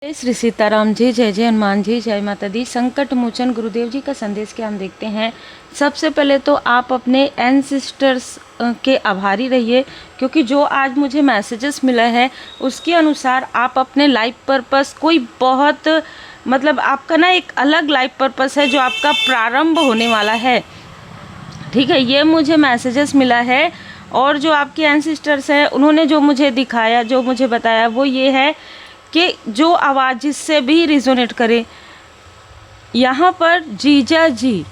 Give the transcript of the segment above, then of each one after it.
जय श्री सीताराम जी, जय जय हनुमान जी, जय माता दी। संकट मोचन गुरुदेव जी का संदेश क्या हम देखते हैं। सबसे पहले तो आप अपने एंसेस्टर्स के आभारी रहिए, क्योंकि जो आज मुझे मैसेजेस मिला है उसके अनुसार आप अपने लाइफ पर्पस कोई बहुत आपका ना एक अलग लाइफ पर्पस है जो आपका प्रारंभ होने वाला है। ठीक है, ये मुझे मैसेजेस मिला है। और जो आपके एंसेस्टर्स हैं उन्होंने जो मुझे दिखाया, जो मुझे बताया, वो ये है कि जो आवाज़ जिससे भी रिजोनेट करे, यहाँ पर जीजा जी,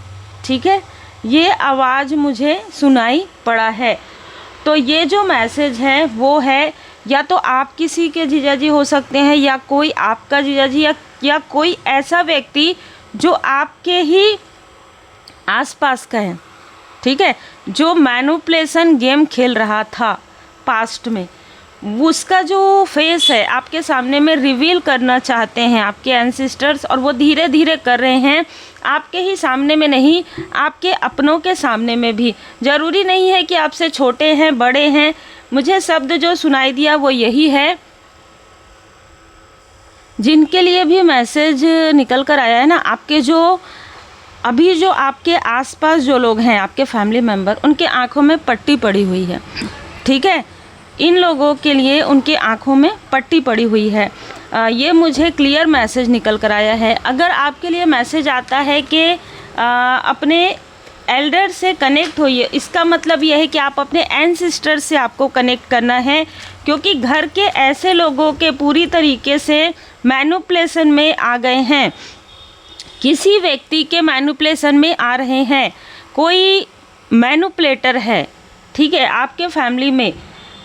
ठीक है, ये आवाज़ मुझे सुनाई पड़ा है। तो ये जो मैसेज है वो है, या तो आप किसी के जीजा जी हो सकते हैं, या कोई आपका जीजा जी, या कोई ऐसा व्यक्ति जो आपके ही आसपास का है। ठीक है, जो मैनिपुलेशन गेम खेल रहा था पास्ट में, उसका जो फेस है आपके सामने में रिवील करना चाहते हैं आपके एंसेस्टर्स, और वो धीरे धीरे कर रहे हैं। आपके ही सामने में नहीं, आपके अपनों के सामने में भी। ज़रूरी नहीं है कि आपसे छोटे हैं बड़े हैं। मुझे शब्द जो सुनाई दिया वो यही है, जिनके लिए भी मैसेज निकल कर आया है ना, आपके जो अभी जो आपके आसपास जो लोग हैं, आपके फैमिली मेम्बर, उनके आँखों में पट्टी पड़ी हुई है। ठीक है, इन लोगों के लिए उनकी आंखों में पट्टी पड़ी हुई है। ये मुझे क्लियर मैसेज निकल कर आया है। अगर आपके लिए मैसेज आता है कि अपने एल्डर से कनेक्ट होइए, इसका मतलब यह है कि आप अपने एंसेस्टर से आपको कनेक्ट करना है, क्योंकि घर के ऐसे लोगों के पूरी तरीके से मैनिपुलेशन में आ गए हैं, किसी व्यक्ति के मैनिपुलेशन में आ रहे हैं। कोई मैनिपुलेटर है, ठीक है, आपके फैमिली में।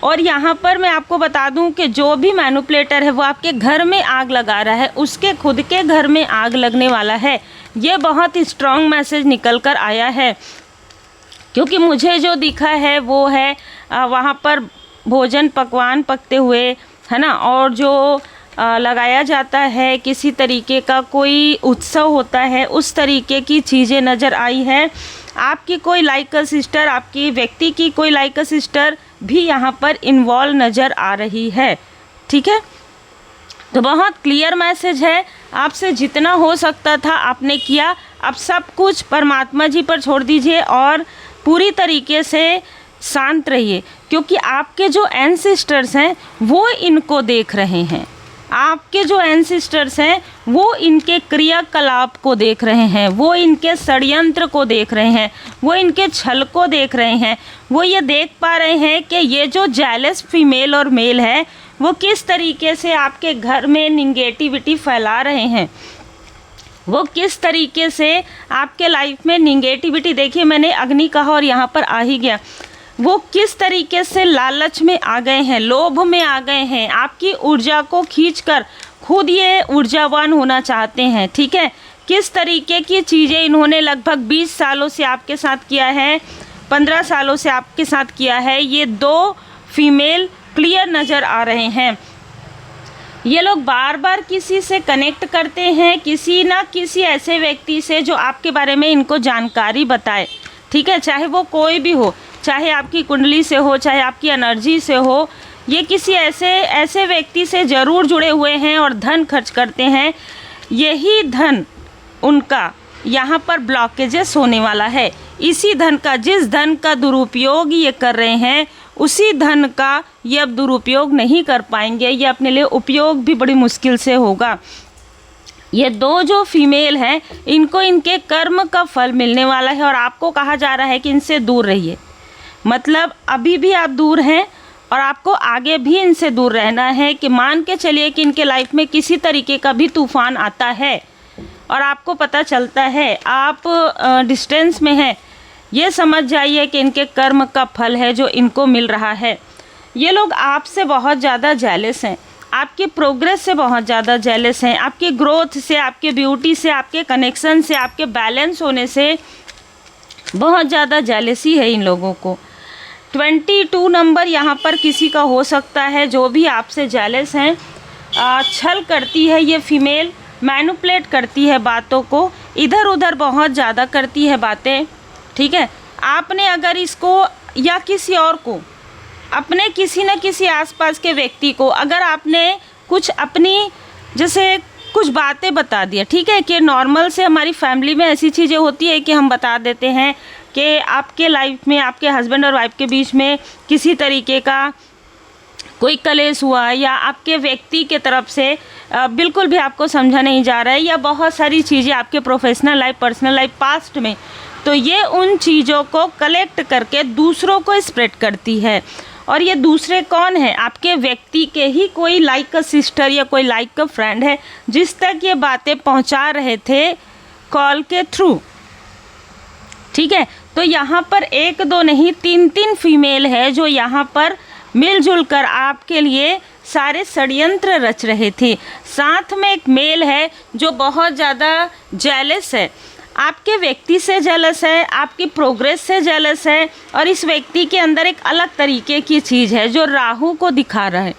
और यहाँ पर मैं आपको बता दूं कि जो भी मैनिपुलेटर है वो आपके घर में आग लगा रहा है, उसके खुद के घर में आग लगने वाला है। ये बहुत स्ट्रॉन्ग मैसेज निकल कर आया है, क्योंकि मुझे जो दिखा है वो है वहाँ पर भोजन पकवान पकते हुए, है ना, और जो लगाया जाता है, किसी तरीके का कोई उत्सव होता है, उस तरीके की चीज़ें नज़र आई है। आपकी कोई लाइक सिस्टर, आपकी व्यक्ति की कोई लाइक सिस्टर भी यहाँ पर इन्वॉल्व नज़र आ रही है। ठीक है, तो बहुत क्लियर मैसेज है। आपसे जितना हो सकता था आपने किया। अब सब कुछ परमात्मा जी पर छोड़ दीजिए और पूरी तरीके से शांत रहिए, क्योंकि आपके जो एंसेस्टर्स हैं वो इनको देख रहे हैं। आपके जो एंसेस्टर्स हैं वो इनके क्रियाकलाप को देख रहे हैं, वो इनके षड्यंत्र को देख रहे हैं, वो इनके छल को देख रहे हैं। वो ये देख पा रहे हैं कि ये जो जेलस फीमेल और मेल है वो किस तरीके से आपके घर में निगेटिविटी फैला रहे हैं, वो किस तरीके से आपके लाइफ में निगेटिविटी। देखिए, मैंने अग्नि कहा और यहाँ पर आ ही गया। वो किस तरीके से लालच में आ गए हैं, लोभ में आ गए हैं, आपकी ऊर्जा को खींचकर खुद ये ऊर्जावान होना चाहते हैं। ठीक है, किस तरीके की चीज़ें इन्होंने लगभग 20 सालों से आपके साथ किया है, 15 सालों से आपके साथ किया है। ये दो फीमेल क्लियर नज़र आ रहे हैं। ये लोग बार बार किसी से कनेक्ट करते हैं, किसी ना किसी ऐसे व्यक्ति से जो आपके बारे में इनको जानकारी बताए। ठीक है, चाहे वो कोई भी हो, चाहे आपकी कुंडली से हो, चाहे आपकी एनर्जी से हो, ये किसी ऐसे व्यक्ति से ज़रूर जुड़े हुए हैं और धन खर्च करते हैं। यही धन उनका यहाँ पर ब्लॉकेजेस होने वाला है। इसी धन का, जिस धन का दुरुपयोग ये कर रहे हैं, उसी धन का ये अब दुरुपयोग नहीं कर पाएंगे। ये अपने लिए उपयोग भी बड़ी मुश्किल से होगा। ये दो जो फीमेल हैं इनको इनके कर्म का फल मिलने वाला है, और आपको कहा जा रहा है कि इनसे दूर रहिए। मतलब अभी भी आप दूर हैं और आपको आगे भी इनसे दूर रहना है। कि मान के चलिए कि इनके लाइफ में किसी तरीके का भी तूफान आता है और आपको पता चलता है आप डिस्टेंस में हैं, ये समझ जाइए कि इनके कर्म का फल है जो इनको मिल रहा है। ये लोग आपसे बहुत ज़्यादा जेलस हैं, आपकी प्रोग्रेस से बहुत ज़्यादा जेलस हैं, आपकी ग्रोथ से, आपके ब्यूटी से, आपके कनेक्शन से, आपके बैलेंस होने से बहुत ज़्यादा जेलसी है इन लोगों को। 22 नंबर यहाँ पर किसी का हो सकता है जो भी आपसे जेलस हैं। छल करती है ये फीमेल, मैनिपुलेट करती है बातों को, इधर उधर बहुत ज़्यादा करती है बातें। ठीक है, आपने अगर इसको या किसी और को, अपने किसी न किसी आसपास के व्यक्ति को, अगर आपने कुछ अपनी जैसे कुछ बातें बता दिया, ठीक है, कि नॉर्मल से हमारी फैमिली में ऐसी चीज़ें होती है कि हम बता देते हैं कि आपके लाइफ में आपके हस्बैंड और वाइफ के बीच में किसी तरीके का कोई कलेश हुआ, या आपके व्यक्ति के तरफ से बिल्कुल भी आपको समझा नहीं जा रहा है, या बहुत सारी चीज़ें आपके professional life, personal life, past में, तो ये उन चीज़ों को कलेक्ट करके दूसरों को स्प्रेड करती है। और ये दूसरे कौन है? आपके व्यक्ति के ही कोई लाइक अ सिस्टर या कोई लाइक अ फ्रेंड है जिस तक ये बातें पहुंचा रहे थे कॉल के थ्रू, ठीक है। तो यहाँ पर एक दो नहीं, तीन तीन फीमेल है जो यहाँ पर मिलजुल कर आपके लिए सारे षड्यंत्र रच रहे थे। साथ में एक मेल है जो बहुत ज़्यादा जेलस है, आपके व्यक्ति से जेलस है, आपकी प्रोग्रेस से जेलस है, और इस व्यक्ति के अंदर एक अलग तरीके की चीज़ है जो राहु को दिखा रहा है।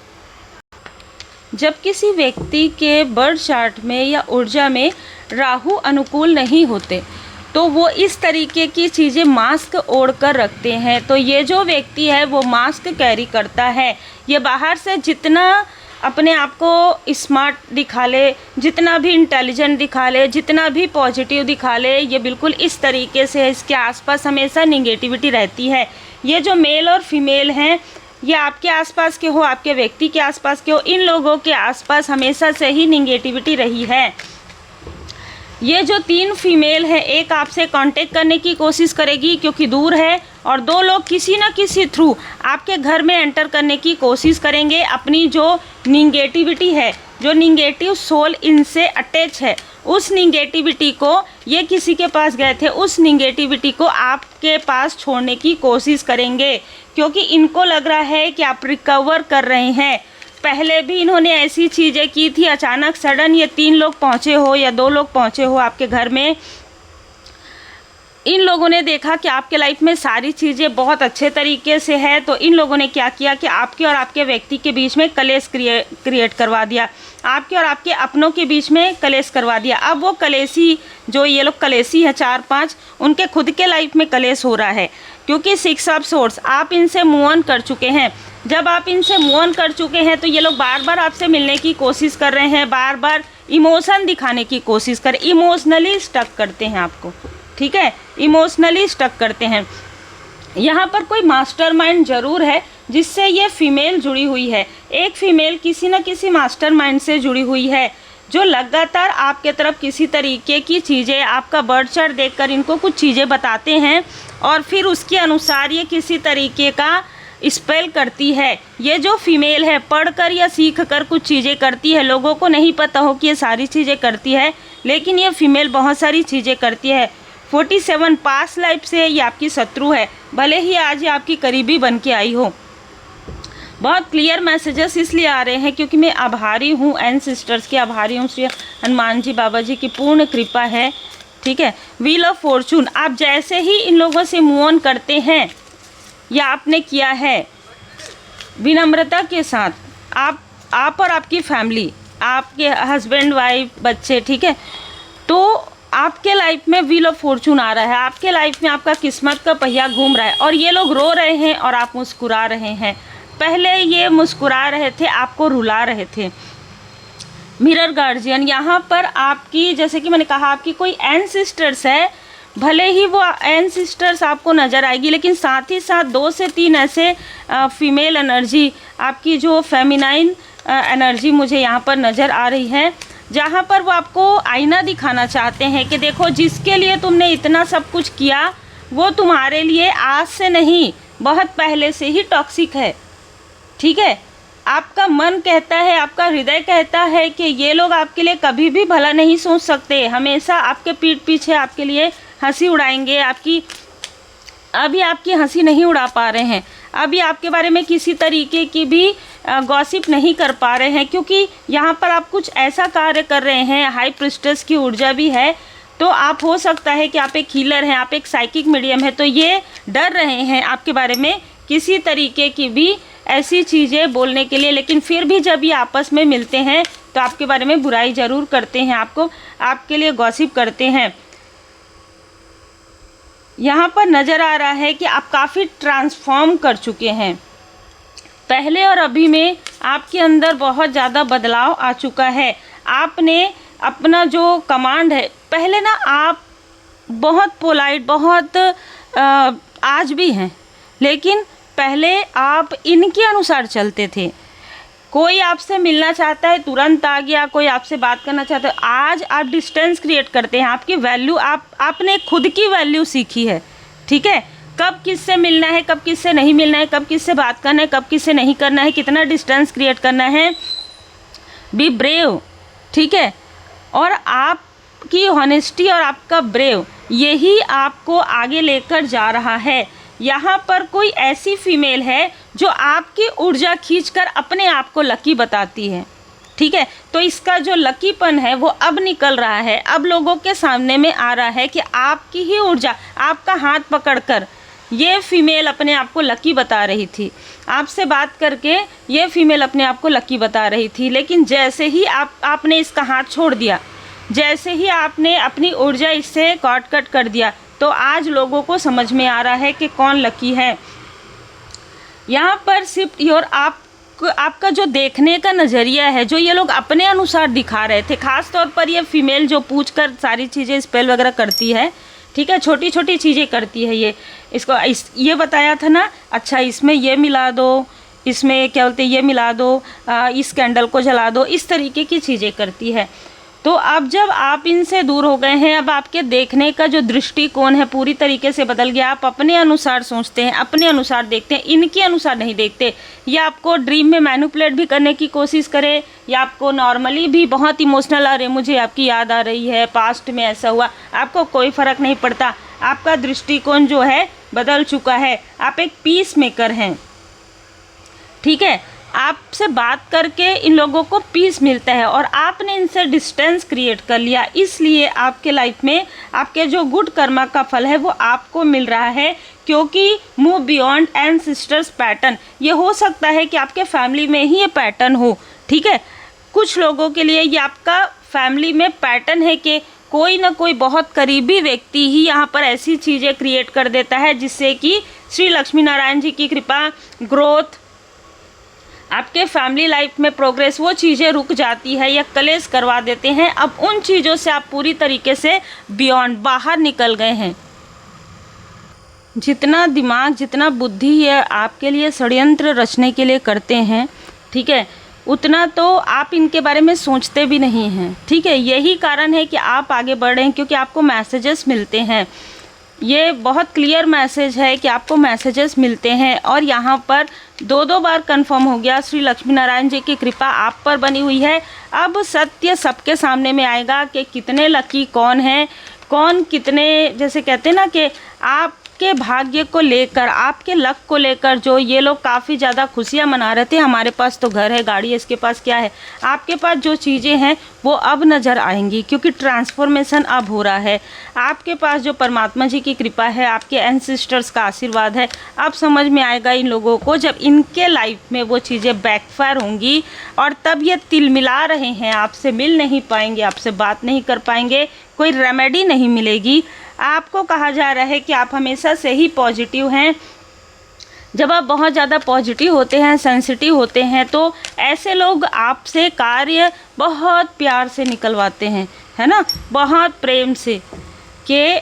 जब किसी व्यक्ति के बर्थ चार्ट में या ऊर्जा में राहु अनुकूल नहीं होते तो वो इस तरीके की चीज़ें मास्क ओढ़ कर रखते हैं। तो ये जो व्यक्ति है वो मास्क कैरी करता है। ये बाहर से जितना अपने आप को स्मार्ट दिखा ले, जितना भी इंटेलिजेंट दिखा ले, जितना भी पॉजिटिव दिखा ले, ये बिल्कुल इस तरीके से है। इसके आसपास हमेशा निगेटिविटी रहती है। ये जो मेल और फीमेल हैं, ये आपके आसपास के हो, आपके व्यक्ति के आसपास के हो, इन लोगों के आसपास हमेशा से ही निगेटिविटी रही है। ये जो तीन फीमेल है, एक आपसे कांटेक्ट करने की कोशिश करेगी क्योंकि दूर है, और दो लोग किसी न किसी थ्रू आपके घर में एंटर करने की कोशिश करेंगे। अपनी जो निगेटिविटी है, जो निगेटिव सोल इनसे अटैच है, उस निगेटिविटी को, ये किसी के पास गए थे, उस निगेटिविटी को आपके पास छोड़ने की कोशिश करेंगे क्योंकि इनको लग रहा है कि आप रिकवर कर रहे हैं। पहले भी इन्होंने ऐसी चीज़ें की थी, अचानक सडन ये तीन लोग पहुँचे हो या दो लोग पहुँचे हो आपके घर में। इन लोगों ने देखा कि आपके लाइफ में सारी चीज़ें बहुत अच्छे तरीके से है, तो इन लोगों ने क्या किया कि आपके और आपके व्यक्ति के बीच में कलेश क्रिएट करवा दिया, आपके और आपके अपनों के बीच में कलेश करवा दिया। अब वो कलेशी, जो ये लोग कलेशी हैं 4-5, उनके खुद के लाइफ में कलेश हो रहा है क्योंकि 6 ऑफ सोर्स, आप इनसे मूव ऑन कर चुके हैं। जब आप इनसे मूव ऑन कर चुके हैं तो ये लोग बार बार आपसे मिलने की कोशिश कर रहे हैं, बार बार इमोशन दिखाने की कोशिश कर, इमोशनली स्टक करते हैं आपको, ठीक है, इमोशनली स्टक करते हैं। यहाँ पर कोई मास्टरमाइंड ज़रूर है जिससे ये फीमेल जुड़ी हुई है। एक फीमेल किसी न किसी मास्टरमाइंड से जुड़ी हुई है जो लगातार आपके तरफ किसी तरीके की चीज़ें, आपका बर्थ चार्ट देखकर इनको कुछ चीज़ें बताते हैं और फिर उसके अनुसार ये किसी तरीके का स्पेल करती है। ये जो फीमेल है पढ़कर या सीख कर कुछ चीज़ें करती है, लोगों को नहीं पता हो कि ये सारी चीज़ें करती है, लेकिन ये फीमेल बहुत सारी चीज़ें करती है। 47 पास्ट लाइफ से ये आपकी शत्रु है, भले ही आज ये आपकी करीबी बन के आई हो। बहुत क्लियर मैसेजेस इसलिए आ रहे हैं क्योंकि मैं आभारी हूँ, एंसेस्टर्स के आभारी हूँ, श्री हनुमान जी बाबा जी की पूर्ण कृपा है, ठीक है। व्हील ऑफ फॉर्चून, आप जैसे ही इन लोगों से मूव ऑन करते हैं या आपने किया है विनम्रता के साथ, आप और आपकी फैमिली, आपके हस्बैंड वाइफ बच्चे, ठीक है, तो आपके लाइफ में व्हील ऑफ फॉर्चून आ रहा है, आपके लाइफ में आपका किस्मत का पहिया घूम रहा है और ये लोग रो रहे हैं और आप मुस्कुरा रहे हैं। पहले ये मुस्कुरा रहे थे, आपको रुला रहे थे। मिरर गार्जियन, यहाँ पर आपकी, जैसे कि मैंने कहा, आपकी कोई एंसेस्टर्स है, भले ही वो एंसेस्टर्स आपको नज़र आएगी, लेकिन साथ ही साथ 2 से 3 ऐसे फीमेल एनर्जी, आपकी जो फेमिनाइन एनर्जी मुझे यहाँ पर नज़र आ रही है, जहाँ पर वो आपको आईना दिखाना चाहते हैं कि देखो, जिसके लिए तुमने इतना सब कुछ किया वो तुम्हारे लिए आज से नहीं, बहुत पहले से ही टॉक्सिक है, ठीक है। आपका मन कहता है, आपका हृदय कहता है कि ये लोग आपके लिए कभी भी भला नहीं सोच सकते, हमेशा आपके पीठ पीछे आपके लिए हंसी उड़ाएंगे, अभी आपकी हंसी नहीं उड़ा पा रहे हैं, अभी आपके बारे में किसी तरीके की भी गॉसिप नहीं कर पा रहे हैं, क्योंकि यहाँ पर आप कुछ ऐसा कार्य कर रहे हैं, हाई प्रिस्टेस की ऊर्जा भी है, तो आप, हो सकता है कि आप एक हीलर हैं, आप एक साइकिक मीडियम है, तो ये डर रहे हैं आपके बारे में किसी तरीके की भी ऐसी चीज़ें बोलने के लिए, लेकिन फिर भी जब ये आपस में मिलते हैं तो आपके बारे में बुराई ज़रूर करते हैं, आपके लिए गॉसिप करते हैं। यहाँ पर नज़र आ रहा है कि आप काफ़ी ट्रांसफॉर्म कर चुके हैं, पहले और अभी में आपके अंदर बहुत ज़्यादा बदलाव आ चुका है। आपने अपना जो कमांड है, पहले ना आप बहुत पोलाइट, बहुत आज भी हैं, लेकिन पहले आप इनके अनुसार चलते थे। कोई आपसे मिलना चाहता है तुरंत आ गया, कोई आपसे बात करना चाहता है, आज आप डिस्टेंस क्रिएट करते हैं। आपकी वैल्यू, आपने खुद की वैल्यू सीखी है, ठीक है। कब किससे मिलना है, कब किससे नहीं मिलना है, कब किससे बात करना है, कब किससे नहीं करना है, कितना डिस्टेंस क्रिएट करना है। बी ब्रेव, ठीक है। और आपकी हॉनेस्टी और आपका ब्रेव यही आपको आगे लेकर जा रहा है। यहाँ पर कोई ऐसी फीमेल है जो आपकी ऊर्जा खींचकर अपने आप को लकी बताती है, ठीक है। तो इसका जो लकीपन है वो अब निकल रहा है, अब लोगों के सामने में आ रहा है कि आपकी ही ऊर्जा, आपका हाथ पकड़कर ये फीमेल अपने आप को लकी बता रही थी। आपसे बात करके ये फीमेल अपने आप को लकी बता रही थी, लेकिन जैसे ही आपने इसका हाथ छोड़ दिया, जैसे ही आपने अपनी ऊर्जा इससे कट कर दिया, तो आज लोगों को समझ में आ रहा है कि कौन लकी है। यहाँ पर सिर्फ और आपका जो देखने का नज़रिया है, जो ये लोग अपने अनुसार दिखा रहे थे, ख़ास तौर पर ये फीमेल जो पूछकर सारी चीज़ें स्पेल वगैरह करती है, ठीक है, छोटी छोटी चीज़ें करती है। ये बताया था ना, अच्छा इसमें ये मिला दो, इसमें क्या बोलते हैं ये मिला दो, इस कैंडल को जला दो, इस तरीके की चीज़ें करती है। तो अब जब आप इनसे दूर हो गए हैं, अब आपके देखने का जो दृष्टिकोण है पूरी तरीके से बदल गया। आप अपने अनुसार सोचते हैं, अपने अनुसार देखते हैं, इनके अनुसार नहीं देखते। या आपको ड्रीम में मैनिपुलेट भी करने की कोशिश करे, या आपको नॉर्मली भी बहुत इमोशनल, अरे मुझे आपकी याद आ रही है, पास्ट में ऐसा हुआ, आपको कोई फ़र्क नहीं पड़ता। आपका दृष्टिकोण जो है बदल चुका है। आप एक पीस मेकर हैं, ठीक है। आपसे बात करके इन लोगों को पीस मिलता है और आपने इनसे डिस्टेंस क्रिएट कर लिया, इसलिए आपके लाइफ में आपके जो गुड कर्मा का फल है वो आपको मिल रहा है। क्योंकि मूव बियॉन्ड एंसेस्टर्स पैटर्न, ये हो सकता है कि आपके फैमिली में ही ये पैटर्न हो, ठीक है। कुछ लोगों के लिए ये आपका फैमिली में पैटर्न है कि कोई ना कोई बहुत करीबी व्यक्ति ही यहाँ पर ऐसी चीज़ें क्रिएट कर देता है जिससे कि श्री लक्ष्मी नारायण जी की कृपा, ग्रोथ, आपके फैमिली लाइफ में प्रोग्रेस, वो चीज़ें रुक जाती है या कलेश करवा देते हैं। अब उन चीज़ों से आप पूरी तरीके से बियॉन्ड, बाहर निकल गए हैं। जितना दिमाग, जितना बुद्धि है आपके लिए षड्यंत्र रचने के लिए करते हैं, ठीक है, उतना तो आप इनके बारे में सोचते भी नहीं हैं, ठीक है। यही कारण है कि आप आगे बढ़ रहे हैं, क्योंकि आपको मैसेजेस मिलते हैं। ये बहुत क्लियर मैसेज है कि आपको मैसेजेस मिलते हैं। और यहाँ पर 2 बार कंफर्म हो गया, श्री लक्ष्मी नारायण जी की कृपा आप पर बनी हुई है। अब सत्य सबके सामने में आएगा कि कितने लकी कौन है, कौन कितने, जैसे कहते हैं ना कि आपके भाग्य को लेकर, आपके लक को लेकर जो ये लोग काफ़ी ज़्यादा खुशियाँ मना रहे थे, हमारे पास तो घर है, गाड़ी है, इसके पास क्या है, आपके पास जो चीज़ें हैं वो अब नज़र आएंगी, क्योंकि ट्रांसफॉर्मेशन अब हो रहा है। आपके पास जो परमात्मा जी की कृपा है, आपके एंसेस्टर्स का आशीर्वाद है, अब समझ में आएगा इन लोगों को, जब इनके लाइफ में वो चीज़ें बैकफायर होंगी और तब ये तिलमिला रहे हैं, आपसे मिल नहीं पाएंगे, आपसे बात नहीं कर पाएंगे, कोई रेमेडी नहीं मिलेगी। आपको कहा जा रहा है कि आप हमेशा से ही पॉजिटिव हैं। जब आप बहुत ज़्यादा पॉजिटिव होते हैं, सेंसिटिव होते हैं, तो ऐसे लोग आपसे कार्य बहुत प्यार से निकलवाते हैं, है ना, बहुत प्रेम से, कि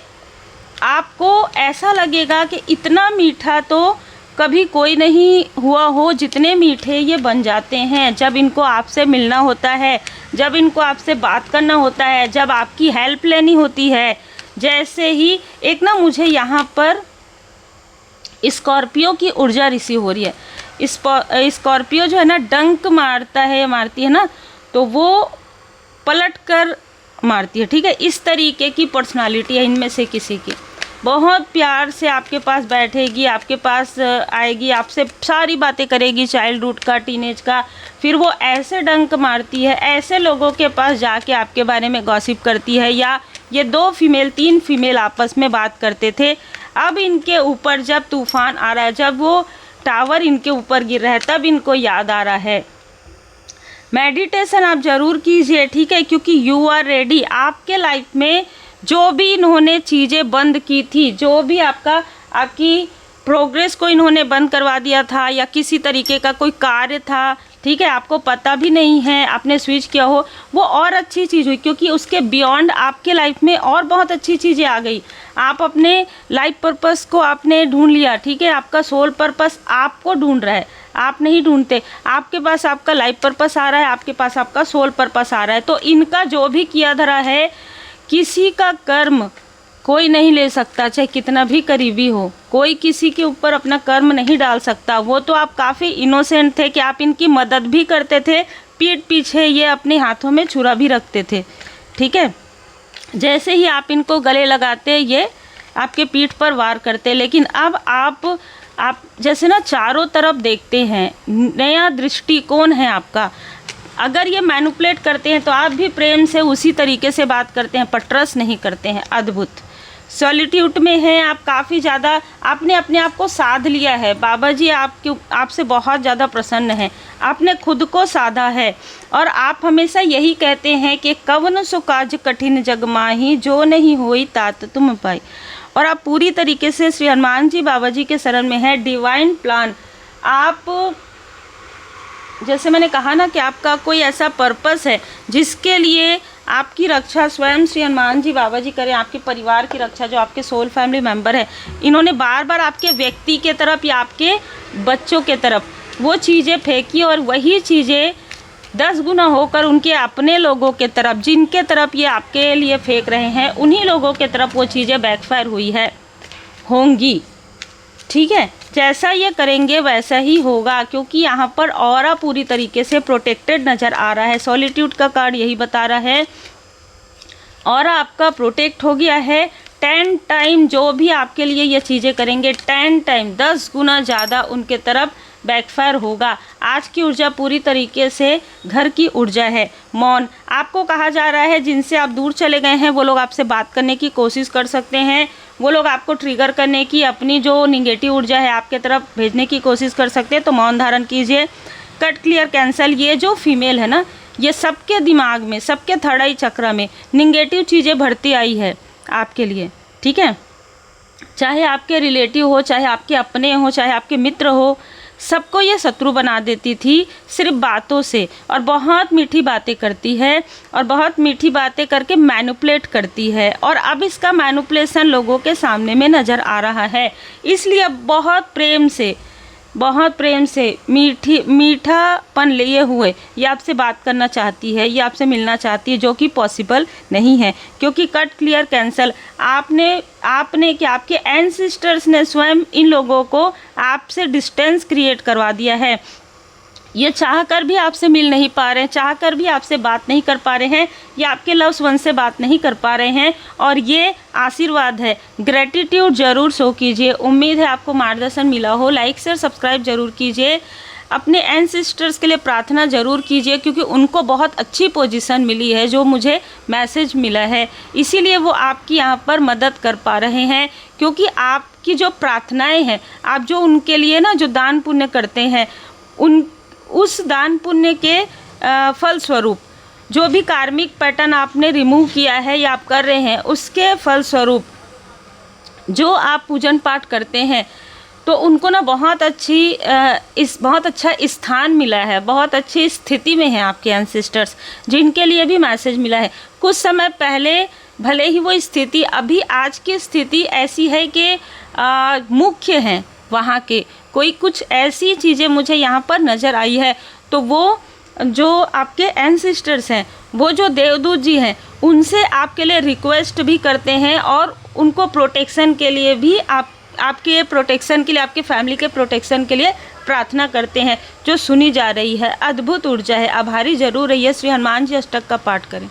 आपको ऐसा लगेगा कि इतना मीठा तो कभी कोई नहीं हुआ हो, जितने मीठे ये बन जाते हैं जब इनको आपसे मिलना होता है, जब इनको आपसे बात करना होता है, जब आपकी हेल्प लेनी होती है। जैसे ही एक ना मुझे यहाँ पर स्कॉर्पियो की ऊर्जा रिसीव हो रही है। स्कॉर्पियो जो है ना, डंक मारता है, मारती है ना, तो वो पलट कर मारती है, ठीक है। इस तरीके की पर्सनालिटी है इनमें से किसी की। बहुत प्यार से आपके पास बैठेगी, आपके पास आएगी, आपसे सारी बातें करेगी, चाइल्डहुड का, टीनेज का, फिर वो ऐसे डंक मारती है, ऐसे लोगों के पास जाके आपके बारे में गॉसिप करती है। या ये 2 फीमेल 3 फीमेल आपस में बात करते थे, अब इनके ऊपर जब तूफान आ रहा है, जब वो टावर इनके ऊपर गिर रहा है, तब इनको याद आ रहा है। मेडिटेशन आप ज़रूर कीजिए, ठीक है, क्योंकि यू आर रेडी। आपके लाइफ में जो भी इन्होंने चीज़ें बंद की थी, जो भी आपकी प्रोग्रेस को इन्होंने बंद करवा दिया था, या किसी तरीके का कोई कार्य था ठीक है, आपको पता भी नहीं है आपने स्विच किया हो, वो और अच्छी चीज़ हुई, क्योंकि उसके बियॉन्ड आपके लाइफ में और बहुत अच्छी चीज़ें आ गई। आप अपने लाइफ पर्पस को आपने ढूंढ लिया, ठीक है, आपका सोल पर्पस आपको ढूंढ रहा है, आप नहीं ढूंढते। आपके पास आपका लाइफ पर्पस आ रहा है, आपके पास आपका सोल पर्पस आ रहा है। तो इनका जो भी किया धरा है, किसी का कर्म कोई नहीं ले सकता, चाहे कितना भी करीबी हो, कोई किसी के ऊपर अपना कर्म नहीं डाल सकता। वो तो आप काफ़ी इनोसेंट थे कि आप इनकी मदद भी करते थे, पीठ पीछे ये अपने हाथों में छुरा भी रखते थे, ठीक है। जैसे ही आप इनको गले लगाते, ये आपके पीठ पर वार करते। लेकिन अब आप जैसे ना चारों तरफ देखते हैं, नया दृष्टिकोण है आपका। अगर ये मैनिपुलेट करते हैं तो आप भी प्रेम से उसी तरीके से बात करते हैं, पर ट्रस्ट नहीं करते हैं। अद्भुत सॉलिट्यूड में हैं आप, काफ़ी ज़्यादा आपने अपने आप को साध लिया है। बाबा जी आपसे बहुत ज़्यादा प्रसन्न हैं, आपने खुद को साधा है। और आप हमेशा यही कहते हैं कि कवन सो काज कठिन जग माही, जो नहीं होई तात तुम पाई। और आप पूरी तरीके से श्री हनुमान जी बाबा जी के शरण में है। डिवाइन प्लान, आप जैसे मैंने कहा ना कि आपका कोई ऐसा पर्पस है जिसके लिए आपकी रक्षा स्वयं श्री हनुमान जी बाबा जी करें, आपके परिवार की रक्षा, जो आपके सोल फैमिली मेंबर है। इन्होंने बार बार आपके व्यक्ति के तरफ या आपके बच्चों के तरफ वो चीज़ें फेंकी, और वही चीज़ें 10 गुना होकर उनके अपने लोगों के तरफ, जिनके तरफ ये आपके लिए फेंक रहे हैं, उन्हीं लोगों के तरफ वो चीज़ें बैकफायर होंगी, ठीक है। जैसा ये करेंगे वैसा ही होगा, क्योंकि यहाँ पर ऑरा पूरी तरीके से प्रोटेक्टेड नज़र आ रहा है। सॉलिट्यूड का कार्ड यही बता रहा है, ऑरा आपका प्रोटेक्ट हो गया है। 10 टाइम जो भी आपके लिए ये चीज़ें करेंगे, 10 टाइम 10 गुना ज़्यादा उनके तरफ बैकफायर होगा। आज की ऊर्जा पूरी तरीके से घर की ऊर्जा है। मौन, आपको कहा जा रहा है जिनसे आप दूर चले गए हैं वो लोग आपसे बात करने की कोशिश कर सकते हैं, वो लोग आपको ट्रिगर करने की, अपनी जो निगेटिव ऊर्जा है आपके तरफ भेजने की कोशिश कर सकते हैं। तो मौन धारण कीजिए। कट क्लियर कैंसल, ये जो फीमेल है ना, ये सबके दिमाग में, सबके थर्ड आई चक्र में निगेटिव चीज़ें भरती आई है आपके लिए, ठीक है। चाहे आपके रिलेटिव हो, चाहे आपके अपने हो, चाहे आपके मित्र हो, सबको ये शत्रु बना देती थी सिर्फ बातों से। और बहुत मीठी बातें करती है, और बहुत मीठी बातें करके मैनिपुलेट करती है। और अब इसका मैनिपुलेशन लोगों के सामने में नज़र आ रहा है। इसलिए अब बहुत प्रेम से मीठापन लिए हुए ये आपसे बात करना चाहती है, ये आपसे मिलना चाहती है, जो कि पॉसिबल नहीं है, क्योंकि कट क्लियर कैंसल। आपने क्या, आपके एंसेस्टर्स ने स्वयं इन लोगों को आपसे डिस्टेंस क्रिएट करवा दिया है। ये चाहकर भी आपसे मिल नहीं पा रहे हैं, चाहकर भी आपसे बात नहीं कर पा रहे हैं, या आपके लव्स वन से बात नहीं कर पा रहे हैं। और ये आशीर्वाद है, ग्रेटिट्यूड ज़रूर शो कीजिए। उम्मीद है आपको मार्गदर्शन मिला हो। लाइक शेयर सब्सक्राइब जरूर कीजिए। अपने एंसेस्टर्स के लिए प्रार्थना ज़रूर कीजिए, क्योंकि उनको बहुत अच्छी पोजीशन मिली है, जो मुझे मैसेज मिला है, इसीलिए वो आपकी यहाँ पर मदद कर पा रहे हैं। क्योंकि आपकी जो प्रार्थनाएँ हैं, आप जो उनके लिए ना जो दान पुण्य करते हैं, उस दान पुण्य के फलस्वरूप जो भी कार्मिक पैटर्न आपने रिमूव किया है या आप कर रहे हैं, उसके फलस्वरूप जो आप पूजन पाठ करते हैं, तो उनको ना बहुत अच्छा स्थान मिला है, बहुत अच्छी स्थिति में है आपके एंसेस्टर्स, जिनके लिए भी मैसेज मिला है। कुछ समय पहले भले ही वो स्थिति, अभी आज की स्थिति ऐसी है कि मुख्य हैं वहाँ के, कोई कुछ ऐसी चीज़ें मुझे यहाँ पर नज़र आई है। तो वो जो आपके एंसेस्टर्स हैं, वो जो देवदूत जी हैं, उनसे आपके लिए रिक्वेस्ट भी करते हैं, और उनको प्रोटेक्शन के लिए भी आपके प्रोटेक्शन के लिए, आपके फैमिली के प्रोटेक्शन के लिए प्रार्थना करते हैं, जो सुनी जा रही है। अद्भुत ऊर्जा है। आभारी जरूर रहिए। श्री हनुमान जी अष्टक का पाठ करें।